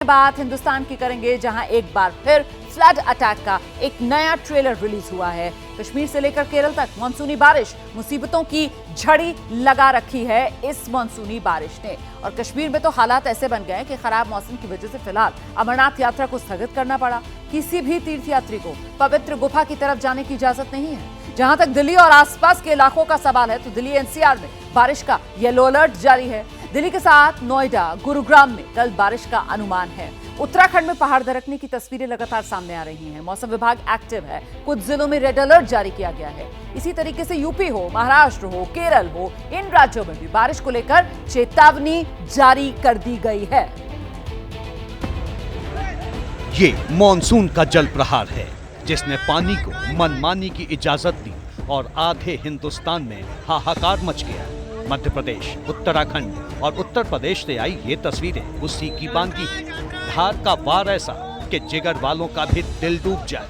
बात हिंदुस्तान की करेंगे, जहां एक बार फिर फ्लड अटैक का एक नया ट्रेलर रिलीज हुआ है। कश्मीर से लेकर केरल तक मानसूनी बारिश मुसीबतों की झड़ी लगा रखी है इस मानसूनी बारिश ने। और कश्मीर में तो हालात ऐसे बन गए कि खराब मौसम की वजह से फिलहाल अमरनाथ यात्रा को स्थगित करना पड़ा। किसी भी तीर्थयात्री को पवित्र गुफा की तरफ जाने की इजाजत नहीं है। जहां तक दिल्ली और आसपास के इलाकों का सवाल है, तो दिल्ली एनसीआर में बारिश का येलो अलर्ट जारी है। दिल्ली के साथ नोएडा, गुरुग्राम में कल बारिश का अनुमान है। उत्तराखंड में पहाड़ दरकने की तस्वीरें लगातार सामने आ रही हैं। मौसम विभाग एक्टिव है, कुछ जिलों में रेड अलर्ट जारी किया गया है। इसी तरीके से यूपी हो, महाराष्ट्र हो, केरल हो, इन राज्यों में भी बारिश को लेकर चेतावनी जारी कर दी गई है। ये मॉनसून का जल प्रहार है, जिसने पानी को मनमानी की इजाजत दी और आधे हिंदुस्तान में हाहाकार मच गया। मध्य प्रदेश, उत्तराखंड और उत्तर प्रदेश से आई ये तस्वीरें उसी की बांधी है। धार का वार ऐसा कि जिगर वालों का भी दिल डूब जाए।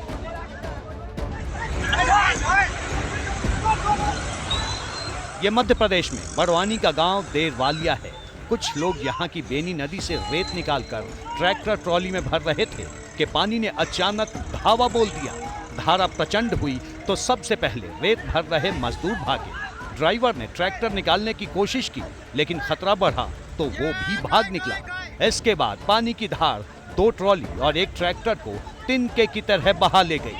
ये मध्य प्रदेश में बड़वानी का गांव देरवालिया है। कुछ लोग यहाँ की बेनी नदी से रेत निकालकर ट्रैक्टर ट्रॉली में भर रहे थे कि पानी ने अचानक धावा बोल दिया। धारा प्रचंड हुई तो सबसे पहले रेत भर रहे मजदूर भागे। ड्राइवर ने ट्रैक्टर निकालने की कोशिश की, लेकिन खतरा बढ़ा तो वो भी भाग निकला। इसके बाद पानी की धार 2 ट्रॉली और एक ट्रैक्टर को तिनके की तरह बहा ले गई।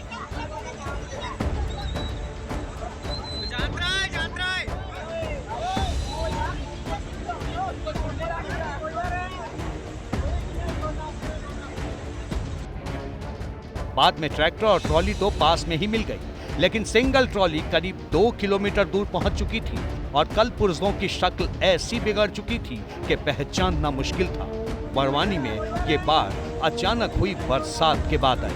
बाद में ट्रैक्टर और ट्रॉली तो पास में ही मिल गई, लेकिन सिंगल ट्रॉली करीब 2 किलोमीटर दूर पहुंच चुकी थी और कल पुर्जों की शक्ल ऐसी बिगड़ चुकी थी कि पहचानना मुश्किल था। बड़वानी में ये बाढ़ अचानक हुई बरसात के बाद आई।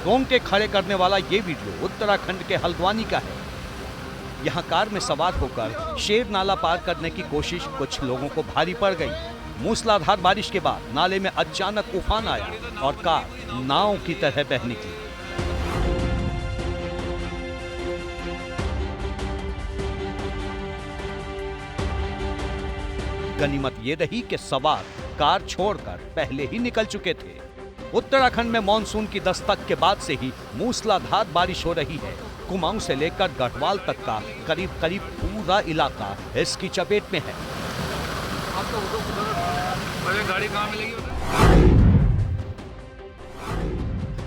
रोंगटे खड़े करने वाला ये वीडियो उत्तराखंड के हल्द्वानी का है। यहाँ कार में सवार होकर शेर नाला पार करने की कोशिश कुछ लोगों को भारी पड़ गई। मूसलाधार बारिश के बाद नाले में अचानक उफान आया और कार नाव की तरह बह निकली। गनीमत ये रही कि सवार कार छोड़कर पहले ही निकल चुके थे। उत्तराखंड में मानसून की दस्तक के बाद से ही मूसलाधार बारिश हो रही है। कुमाऊं से लेकर गढ़वाल तक का करीब करीब पूरा इलाका इसकी चपेट में है। गाड़ी कहाँ मिलेगी?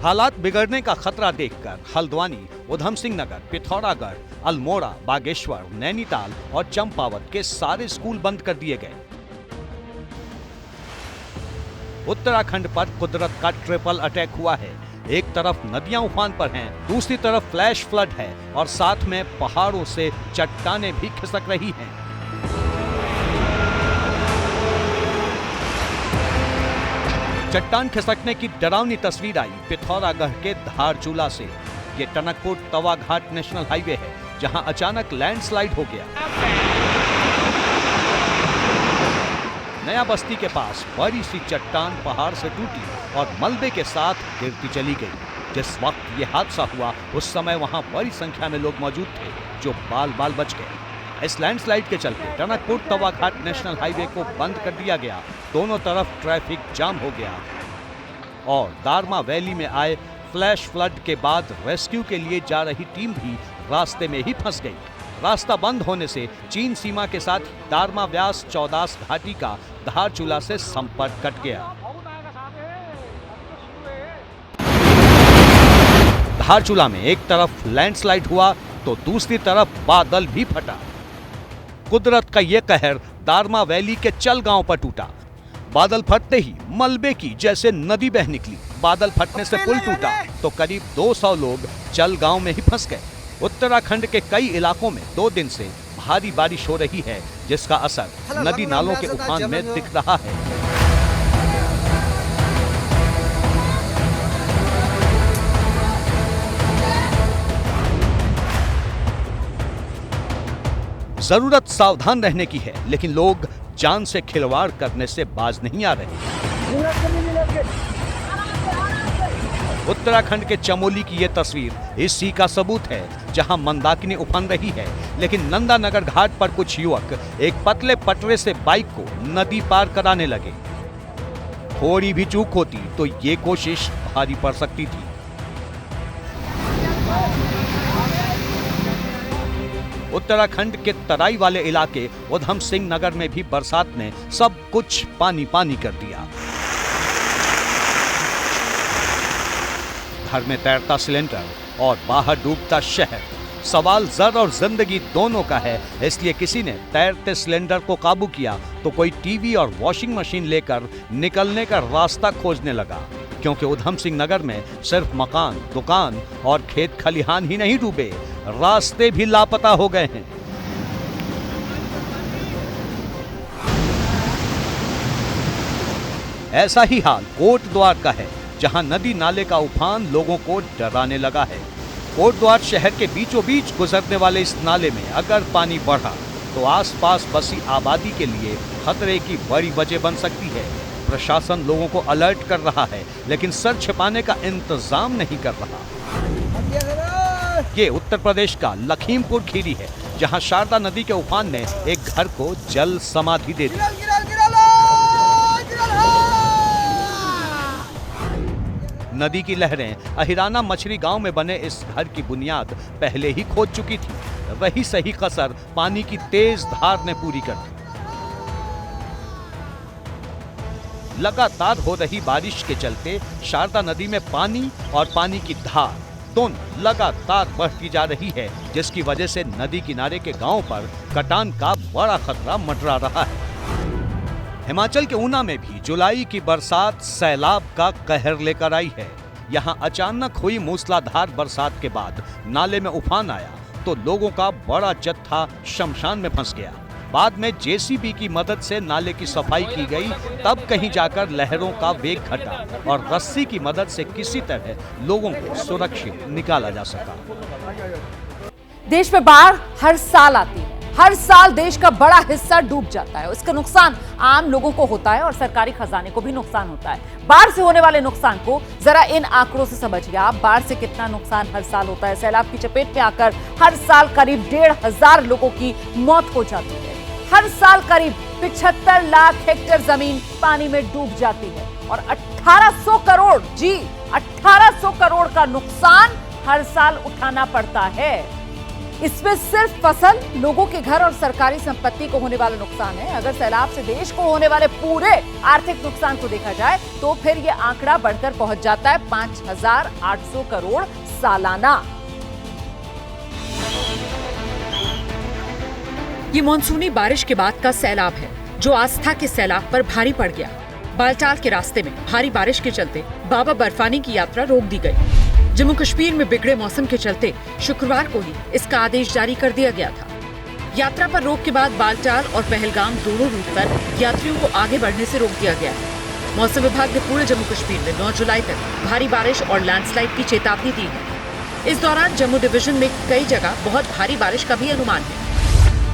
हालात बिगड़ने का खतरा देखकर हल्द्वानी, उधम सिंह नगर, पिथौरागढ़, अल्मोड़ा, बागेश्वर, नैनीताल और चंपावत के सारे स्कूल बंद कर दिए गए। उत्तराखंड पर कुदरत का ट्रिपल अटैक हुआ है। एक तरफ नदियां उफान पर हैं, दूसरी तरफ फ्लैश फ्लड है और साथ में पहाड़ों से चट्टानें भी खिसक रही हैं। चट्टान खिसकने की डरावनी तस्वीर आई पिथौरागढ़ के धारचूला से। ये टनकपुर तवा घाट नेशनल हाईवे है, जहां अचानक लैंडस्लाइड हो गया। नया बस्ती के पास बड़ी सी चट्टान पहाड़ से टूटी और मलबे के साथ गिरती चली गई। जिस वक्त ये हादसा हुआ उस समय वहां बड़ी संख्या में लोग मौजूद थे जो बाल बाल बच गए। इस लैंडस्लाइड के चलते टनकपुर तवा घाट नेशनल हाईवे को बंद कर दिया गया। दोनों तरफ ट्रैफिक जाम हो गया और दारमा वैली में आए फ्लैश फ्लड के बाद रेस्क्यू के लिए जा रही टीम भी रास्ते में ही फंस गई। रास्ता बंद होने से चीन सीमा के साथ दारमा व्यास चौदास घाटी का धारचूला से संपर्क कट गया। धारचूला में एक तरफ लैंडस्लाइड हुआ तो दूसरी तरफ बादल भी फटा। कुदरत का यह कहर दारमा वैली के चल गांव पर टूटा। बादल फटते ही मलबे की जैसे नदी बह निकली। बादल फटने से पुल टूटा तो करीब 200 लोग चल गांव में ही फंस गए। उत्तराखंड के कई इलाकों में 2 दिन से भारी बारिश हो रही है, जिसका असर नदी नालों के उफान में दिख रहा है। जरूरत सावधान रहने की है, लेकिन लोग जान से खिलवाड़ करने से बाज नहीं आ रहे। उत्तराखंड के चमोली की ये तस्वीर इसी का सबूत है, जहां मंदाकिनी उफन रही है, लेकिन नंदानगर घाट पर कुछ युवक एक पतले पटरे से बाइक को नदी पार कराने लगे। थोड़ी भी चूक होती तो ये कोशिश भारी पड़ सकती थी। उत्तराखंड के तराई वाले इलाके उधम सिंह नगर में भी बरसात ने सब कुछ पानी पानी कर दिया। घर में तैरता सिलेंडर और बाहर डूबता शहर। सवाल जर और जिंदगी दोनों का है, इसलिए किसी ने तैरते सिलेंडर को काबू किया तो कोई टीवी और वॉशिंग मशीन लेकर निकलने का रास्ता खोजने लगा, क्योंकि उधम सिंह नगर में सिर्फ मकान, दुकान और खेत खलिहान ही नहीं डूबे, रास्ते भी लापता हो गए हैं। ऐसा ही हाल कोटद्वार का है, जहां नदी नाले का उफान लोगों को डराने लगा है। कोटद्वार शहर के बीचों बीच गुजरने वाले इस नाले में अगर पानी बढ़ा तो आसपास बसी आबादी के लिए खतरे की बड़ी वजह बन सकती है। प्रशासन लोगों को अलर्ट कर रहा है, लेकिन सर छिपाने का इंतजाम नहीं कर रहा। ये उत्तर प्रदेश का लखीमपुर खीरी है, जहां शारदा नदी के उफान ने एक घर को जल समाधि दे दी। नदी की लहरें अहिराना मछली गांव में बने इस घर की बुनियाद पहले ही खोद चुकी थी। वही सही कसर पानी की तेज धार ने पूरी कर दी। लगातार हो रही बारिश के चलते शारदा नदी में पानी और पानी की धार दोनों लगातार बढ़ती जा रही है, जिसकी वजह से नदी किनारे के गांव पर कटान का बड़ा खतरा मंडरा रहा है। हिमाचल के ऊना में भी जुलाई की बरसात सैलाब का कहर लेकर आई है। यहाँ अचानक हुई मूसलाधार बरसात के बाद नाले में उफान आया तो लोगों का बड़ा जत्था शमशान में फंस गया। बाद में जेसीबी की मदद से नाले की सफाई की गई, तब कहीं जाकर लहरों का वेग घटा और रस्सी की मदद से किसी तरह लोगों को सुरक्षित निकाला जा सका। देश में बाढ़ हर साल आती है, हर साल देश का बड़ा हिस्सा डूब जाता है। उसका नुकसान आम लोगों को होता है और सरकारी खजाने को भी नुकसान होता है। बाढ़ से होने वाले नुकसान को जरा इन आंकड़ों से समझिए आप। बाढ़ से कितना नुकसान हर साल होता है। सैलाब की चपेट में आकर हर साल करीब 1,500 लोगों की मौत हो जाती है। हर साल करीब 75 लाख हेक्टेयर जमीन पानी में डूब जाती है और 1800 करोड़, जी 1800 करोड़ का नुकसान हर साल उठाना पड़ता है। इसमें सिर्फ फसल, लोगों के घर और सरकारी संपत्ति को होने वाला नुकसान है। अगर सैलाब से देश को होने वाले पूरे आर्थिक नुकसान को देखा जाए तो फिर यह आंकड़ा बढ़कर पहुंच जाता है 5,800 करोड़ सालाना। ये मानसूनी बारिश के बाद का सैलाब है, जो आस्था के सैलाब पर भारी पड़ गया। बालटाल के रास्ते में भारी बारिश के चलते बाबा बर्फानी की यात्रा रोक दी गई। जम्मू कश्मीर में बिगड़े मौसम के चलते शुक्रवार को ही इसका आदेश जारी कर दिया गया था। यात्रा पर रोक के बाद बालटाल और पहलगाम दोनों रूट पर यात्रियों को आगे बढ़ने से रोक दिया गया है। मौसम विभाग ने पूरे जम्मू कश्मीर में 9 जुलाई तक भारी बारिश और लैंडस्लाइड की चेतावनी दी है। इस दौरान जम्मू डिवीजन में कई जगह बहुत भारी बारिश का भी अनुमान है।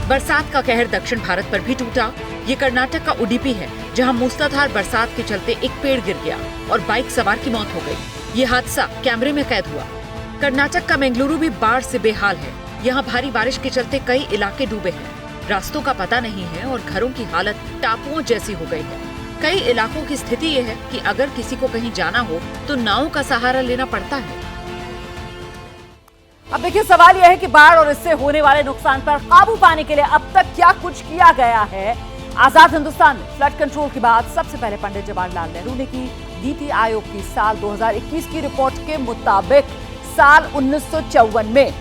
बरसात का कहर दक्षिण भारत पर भी टूटा। ये कर्नाटक का उडुपी है, जहां मूसलाधार बरसात के चलते एक पेड़ गिर गया और बाइक सवार की मौत हो गई। ये हादसा कैमरे में कैद हुआ। कर्नाटक का बेंगलुरु भी बाढ़ से बेहाल है। यहाँ भारी बारिश के चलते कई इलाके डूबे हैं। रास्तों का पता नहीं है और घरों की हालत टापुओं जैसी हो गई है। कई इलाकों की स्थिति ये है कि अगर किसी को कहीं जाना हो तो नाव का सहारा लेना पड़ता है। अब देखिए, सवाल यह है कि बाढ़ और इससे होने वाले नुकसान पर काबू पाने के लिए अब तक क्या कुछ किया गया है। आजाद हिंदुस्तान में फ्लड कंट्रोल के बाद सबसे पहले पंडित जवाहरलाल नेहरू ने की। नीति आयोग की साल 2021 की रिपोर्ट के मुताबिक साल 1954 में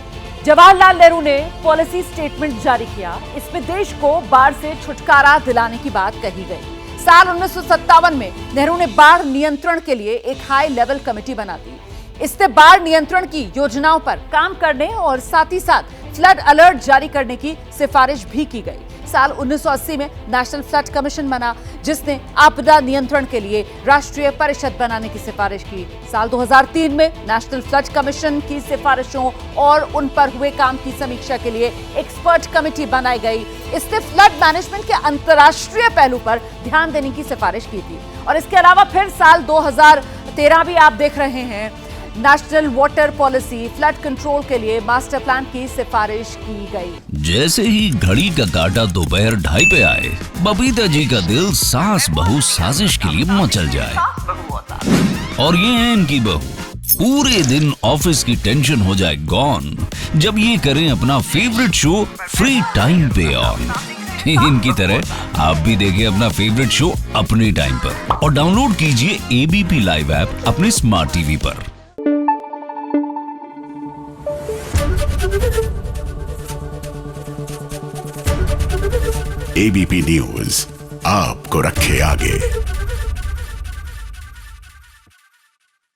जवाहरलाल नेहरू ने पॉलिसी स्टेटमेंट जारी किया। इसमें देश को बाढ़ से छुटकारा दिलाने की बात कही गई। साल 1957 में नेहरू ने बाढ़ नियंत्रण के लिए एक हाई लेवल कमेटी बना दी। इससे बाढ़ नियंत्रण की योजनाओं पर काम करने और साथ ही साथ फ्लड अलर्ट जारी करने की सिफारिश भी की गई। साल 1980 में नेशनल फ्लड कमीशन बना, जिसने आपदा नियंत्रण के लिए राष्ट्रीय परिषद बनाने की सिफारिश की। साल 2003 में नेशनल फ्लड कमीशन की सिफारिशों और उन पर हुए काम की समीक्षा के लिए एक्सपर्ट कमेटी बनाई गई। इसने फ्लड मैनेजमेंट के अंतर्राष्ट्रीय पहलू पर ध्यान देने की सिफारिश की थी। और इसके अलावा फिर साल 2013 भी आप देख रहे हैं, national water policy flood control के लिए मास्टर प्लान की सिफारिश की गई। जैसे ही घड़ी का काटा दोपहर 2:30 पे आए, बबीता जी का दिल सास बहू साजिश के लिए मचल जाए। और ये है इनकी बहू, पूरे दिन ऑफिस की टेंशन हो जाए गॉन जब ये करें अपना फेवरेट शो फ्री टाइम पे ऑन। इनकी तरह आप भी देखिए अपना फेवरेट शो अपने टाइम पर और डाउनलोड कीजिए एबीपी लाइव ऐप अपने स्मार्ट टीवी पर। एबीपी न्यूज आपको रखे आगे।